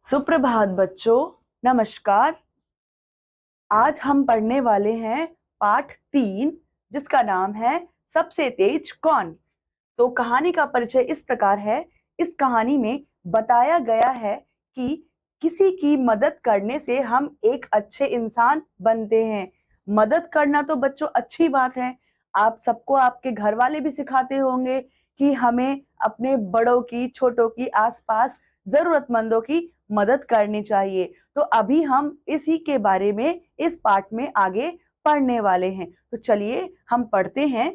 सुप्रभात बच्चों, नमस्कार। आज हम पढ़ने वाले हैं पाठ 3, जिसका नाम है सबसे तेज कौन। तो कहानी का परिचय इस प्रकार है। इस कहानी में बताया गया है कि किसी की मदद करने से हम एक अच्छे इंसान बनते हैं। मदद करना तो बच्चों अच्छी बात है। आप सबको आपके घर वाले भी सिखाते होंगे कि हमें अपने बड़ों की, छोटों की, आसपास जरूरतमंदों की मदद करनी चाहिए। तो अभी हम इसी के बारे में इस पाठ में आगे पढ़ने वाले हैं। तो चलिए हम पढ़ते हैं।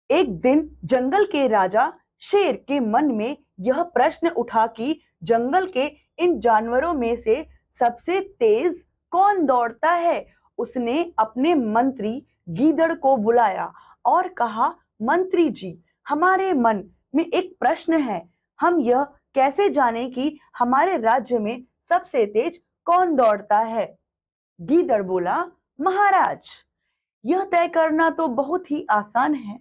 एक दिन जंगल के राजा शेर के मन में यह प्रश्न उठा कि जंगल के इन जानवरों में से सबसे तेज कौन दौड़ता है। उसने अपने मंत्री गीदड़ को बुलाया और कहा, मंत्री जी, हमारे मन में एक प्रश्न है। हम यह कैसे जाने कि हमारे राज्य में सबसे तेज कौन दौड़ता है। गीदड़ बोला, महाराज, यह तय करना तो बहुत ही आसान है।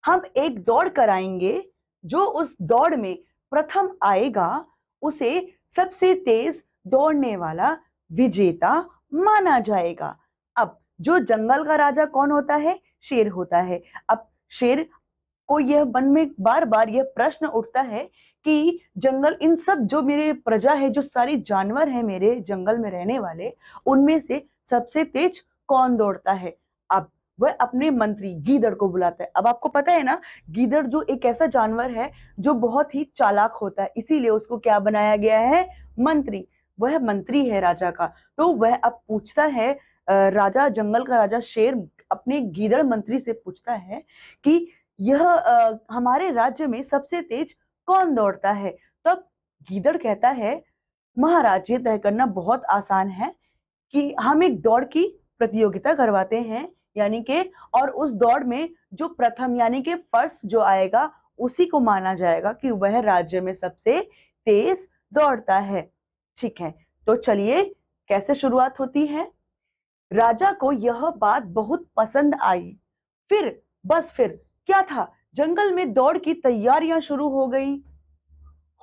हम एक दौड़ कराएंगे। जो उस दौड़ में प्रथम आएगा उसे सबसे तेज दौड़ने वाला विजेता माना जाएगा। अब जो जंगल का राजा कौन होता है? शेर होता है। अब शेर को यह मन में बार बार यह प्रश्न उठता है कि जंगल, इन सब जो मेरे प्रजा है, जो सारी जानवर है मेरे जंगल में रहने वाले, उनमें से सबसे तेज कौन दौड़ता है। अब वह अपने मंत्री गीदड़ को बुलाता है। अब आपको पता है ना, गीदड़ जो एक ऐसा जानवर है जो बहुत ही चालाक होता है, इसीलिए उसको क्या बनाया गया है? मंत्री। वह मंत्री है राजा का। तो वह अब पूछता है, राजा, जंगल का राजा शेर अपने गीदड़ मंत्री से पूछता है कि यह हमारे राज्य में सबसे तेज कौन दौड़ता है। तब गीदड़ कहता है, महाराज, ये तय करना बहुत आसान है कि हम एक दौड़ की प्रतियोगिता करवाते हैं, यानी कि, और उस दौड़ में जो प्रथम यानी कि फर्स्ट जो आएगा उसी को माना जाएगा कि वह राज्य में सबसे तेज दौड़ता है। ठीक है, तो चलिए कैसे शुरुआत होती है। राजा को यह बात बहुत पसंद आई। फिर क्या था, जंगल में दौड़ की तैयारियां शुरू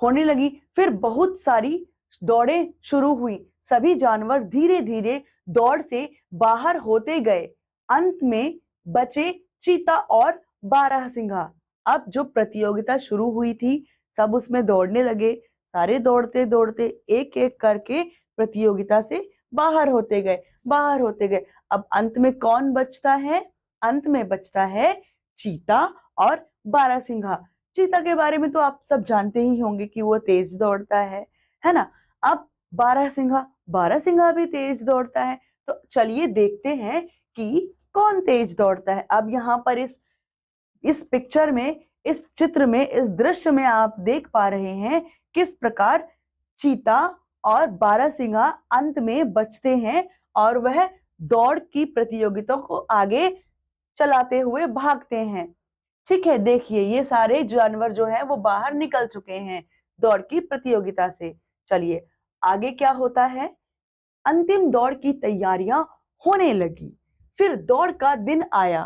होने लगी। फिर बहुत सारी दौड़ें शुरू हुई। सभी जानवर धीरे धीरे दौड़ से बाहर होते गए। अंत में बचे चीता और बारहसिंघा। अब जो प्रतियोगिता शुरू हुई थी, सब उसमें दौड़ने लगे। सारे दौड़ते दौड़ते एक एक करके प्रतियोगिता से बाहर होते गए। अब अंत में कौन बचता है? अंत में बचता है चीता और बारहसिंघा। चीता के बारे में तो आप सब जानते ही होंगे कि वो तेज दौड़ता है ना। अब बारहसिंघा भी तेज दौड़ता है। तो चलिए देखते हैं कि कौन तेज दौड़ता है। अब यहाँ पर इस पिक्चर में, इस चित्र में, इस दृश्य में आप देख पा रहे हैं किस प्रकार चीता और बारहसिंघा अंत में बचते हैं और वह दौड़ की प्रतियोगिता को आगे चलाते हुए भागते हैं। ठीक है, देखिए ये सारे जानवर जो हैं वो बाहर निकल चुके हैं दौड़ की प्रतियोगिता से। चलिए आगे क्या होता है। अंतिम दौड़ की तैयारियां होने लगी। फिर दौड़ का दिन आया।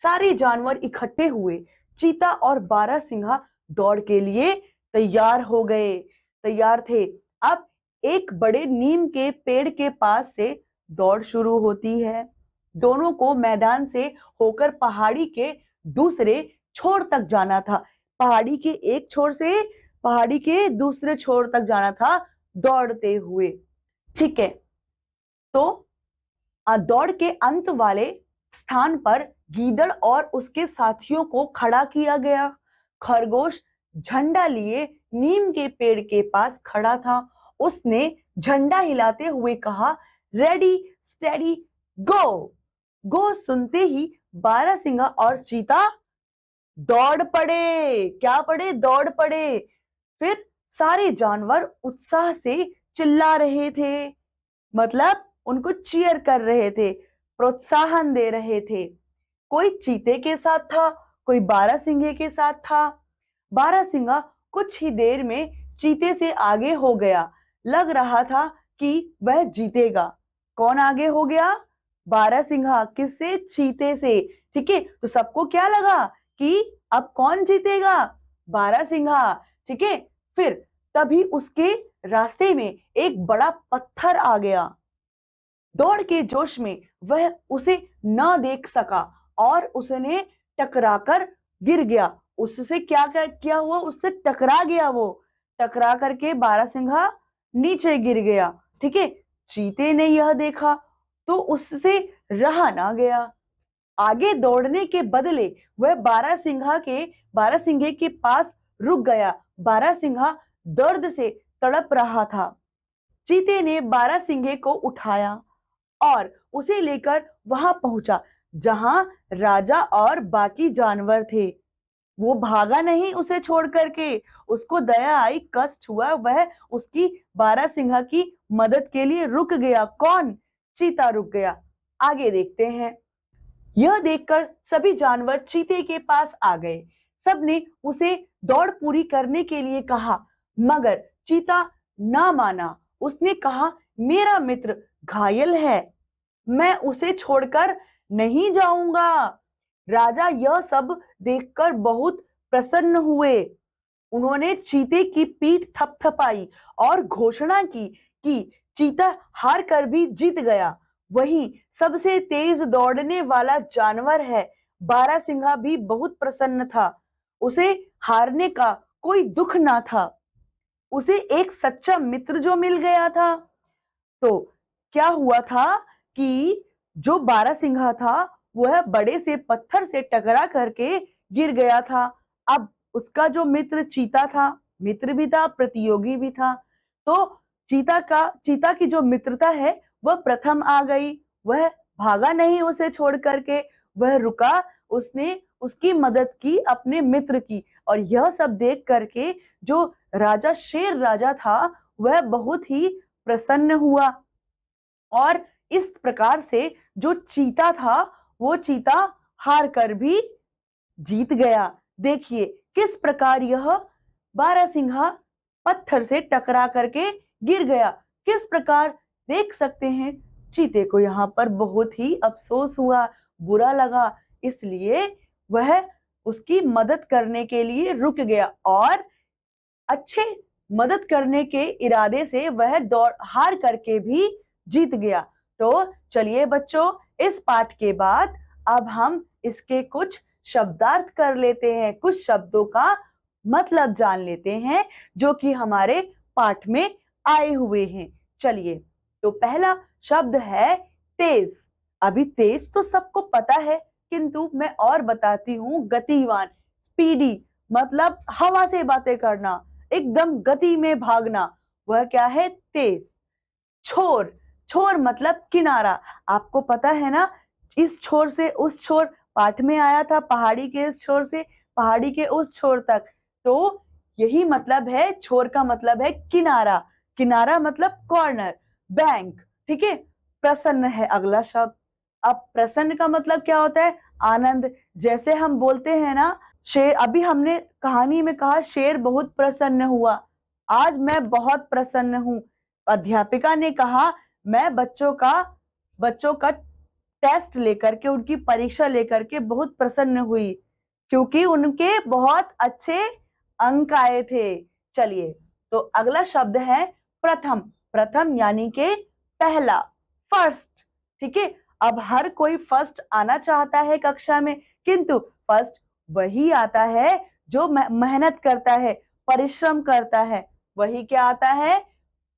सारे जानवर इकट्ठे हुए। चीता और बारहसिंघा दौड़ के लिए तैयार थे। अब एक बड़े नीम के पेड़ के पास से दौड़ शुरू होती है। दोनों को मैदान से होकर पहाड़ी के दूसरे छोर तक जाना था। पहाड़ी के एक छोर से पहाड़ी के दूसरे छोर तक जाना था दौड़ते हुए। ठीक है, तो दौड़ के अंत वाले स्थान पर गीदड़ और उसके साथियों को खड़ा किया गया। खरगोश झंडा लिए नीम के पेड़ के पास खड़ा था। उसने झंडा हिलाते हुए कहा, रेडी स्टेडी गो। गो सुनते ही बारहसिंघा और चीता दौड़ पड़े। क्या पड़े? दौड़ पड़े। फिर सारे जानवर उत्साह से चिल्ला रहे थे, मतलब उनको चीयर कर रहे थे, प्रोत्साहन दे रहे थे। कोई चीते के साथ था, कोई बारहसिंघे के साथ था। बारहसिंघा कुछ ही देर में चीते से आगे हो गया। लग रहा था कि वह जीतेगा। कौन आगे हो गया? बारहसिंघा। किससे? चीते से। ठीक है, तो सबको क्या लगा कि अब कौन जीतेगा? बारहसिंघा। ठीक है, फिर तभी उसके रास्ते में एक बड़ा पत्थर आ गया। दौड़ के जोश में वह उसे न देख सका और उसने टकराकर गिर गया। उससे क्या हुआ, उससे टकरा गया। वो टकरा करके बारहसिंघा नीचे गिर गया। ठीक है, चीते ने यह देखा तो उससे रहा ना गया। आगे दौड़ने के बदले वह बारहसिंघे के पास रुक गया। बारहसिंघा दर्द से तड़प रहा था। चीते ने बारहसिंघे को उठाया और उसे लेकर वहां पहुंचा जहां राजा और बाकी जानवर थे। वो भागा नहीं उसे छोड़ करके, उसको दया आई, कष्ट हुआ, वह उसकी बारहसिंघा की मदद के लिए रुक गया। कौन? चीता रुक गया। आगे देखते हैं। यह देखकर सभी जानवर चीते के पास आ गए। सबने उसे दौड़ पूरी करने के लिए कहा, मगर चीता ना माना। उसने कहा, मेरा मित्र घायल है, मैं उसे छोड़कर नहीं जाऊंगा। राजा यह सब देखकर बहुत प्रसन्न हुए। उन्होंने चीते की पीठ थपथपाई और घोषणा की कि चीता हार कर भी जीत गया। वही सबसे तेज दौड़ने वाला जानवर है। बारहसिंघा भी बहुत प्रसन्न था। उसे हारने का कोई दुख ना था। उसे एक सच्चा मित्र जो मिल गया था। तो क्या हुआ था कि जो बारहसिंघा था वह बड़े से पत्थर से टकरा करके गिर गया था। अब उसका जो मित्र चीता था, मित्र भी था, प्रतियोगी भी था। तो चीता की जो मित्रता है वह प्रथम आ गई। वह भागा नहीं उसे छोड़ करके, वह रुका, उसने उसकी मदद की, अपने मित्र की। और यह सब देख करके जो राजा, शेर राजा था, वह बहुत ही प्रसन्न हुआ। और इस प्रकार से जो चीता था वो चीता हार कर भी जीत गया। देखिए किस प्रकार यह बारहसिंघा पत्थर से टकरा करके गिर गया। किस प्रकार देख सकते हैं, चीते को यहाँ पर बहुत ही अफसोस हुआ, बुरा लगा, इसलिए वह उसकी मदद करने के लिए रुक गया और अच्छे मदद करने के इरादे से वह दौड़ हार करके भी जीत गया। तो चलिए बच्चों, इस पाठ के बाद अब हम इसके कुछ शब्दार्थ कर लेते हैं, कुछ शब्दों का मतलब जान लेते हैं जो कि हमारे पाठ में आए हुए हैं। चलिए, तो पहला शब्द है तेज। अभी तेज तो सबको पता है, किंतु मैं और बताती हूँ, गतिवान, स्पीडी, मतलब हवा से बातें करना, एकदम गति में भागना, वह क्या है? तेज। छोर, छोर मतलब किनारा। आपको पता है ना, इस छोर से उस छोर पाठ में आया था, पहाड़ी के इस छोर से पहाड़ी के उस छोर तक। तो यही मतलब है, छोर का मतलब है किनारा, किनारा मतलब कॉर्नर, बैंक। ठीक है, प्रसन्न है अगला शब्द। अब प्रसन्न का मतलब क्या होता है? आनंद। जैसे हम बोलते हैं ना, शेर, अभी हमने कहानी में कहा शेर बहुत प्रसन्न हुआ, आज मैं बहुत प्रसन्न हूं। अध्यापिका ने कहा, मैं बच्चों का टेस्ट लेकर के, उनकी परीक्षा लेकर के बहुत प्रसन्न हुई क्योंकि उनके बहुत अच्छे अंक आए थे। चलिए, तो अगला शब्द है प्रथम। प्रथम यानी के पहला, फर्स्ट। ठीक है, अब हर कोई फर्स्ट आना चाहता है कक्षा में, किंतु फर्स्ट वही आता है जो मेहनत करता है, परिश्रम करता है, वही क्या आता है?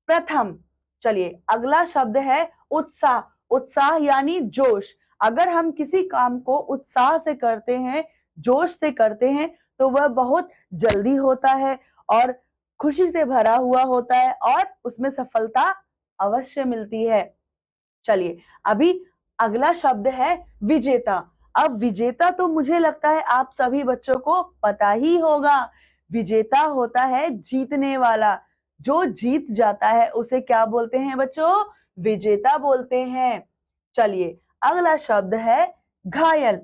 प्रथम। चलिए, अगला शब्द है उत्साह। उत्साह यानी जोश। अगर हम किसी काम को उत्साह से करते हैं, जोश से करते हैं, तो वह बहुत जल्दी होता है और खुशी से भरा हुआ होता है और उसमें सफलता अवश्य मिलती है। चलिए, अभी अगला शब्द है विजेता। अब विजेता तो मुझे लगता है आप सभी बच्चों को पता ही होगा। विजेता होता है जीतने वाला, जो जीत जाता है उसे क्या बोलते हैं बच्चों? विजेता बोलते हैं। चलिए, अगला शब्द है घायल।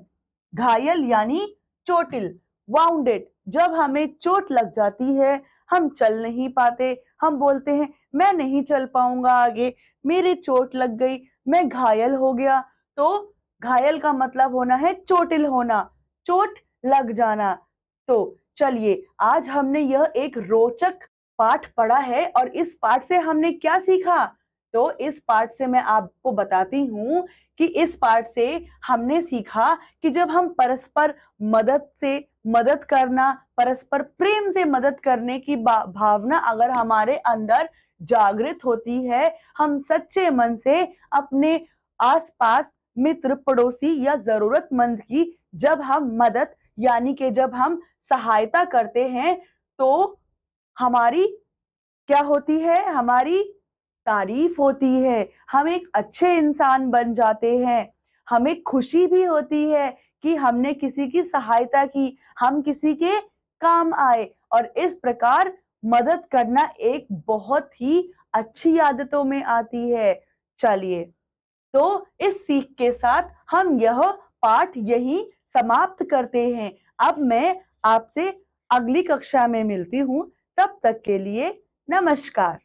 घायल यानी चोटिल, वाउंडेड। जब हमें चोट लग जाती है, हम चल नहीं पाते, हम बोलते हैं मैं नहीं चल पाऊंगा आगे, मेरे चोट लग गई, मैं घायल हो गया। तो घायल का मतलब होना है चोटिल होना, चोट लग जाना। तो चलिए, आज हमने यह एक रोचक पाठ पढ़ा है और इस पाठ से हमने क्या सीखा? तो इस पाठ से मैं आपको बताती हूँ कि इस पाठ से हमने सीखा कि जब हम परस्पर मदद करना, परस्पर प्रेम से मदद करने की भावना अगर हमारे अंदर जागृत होती है, हम सच्चे मन से अपने आस-पास मित्र, पड़ोसी या ज़रूरतमंद की जब हम मदद यानी कि जब हम सहायता करते हैं, तो हमारी क्या होती है? हमारी तारीफ होती है, हम एक अच्छे इंसान बन जाते हैं, हमें खुशी भी होती है कि हमने किसी की सहायता की, हम किसी के काम आए और इस प्रकार मदद करना एक बहुत ही अच्छी आदतों में आती है। चलिए, तो इस सीख के साथ हम यह पाठ यहीं समाप्त करते हैं। अब मैं आपसे अगली कक्षा में मिलती हूँ, तब तक के लिए नमस्कार।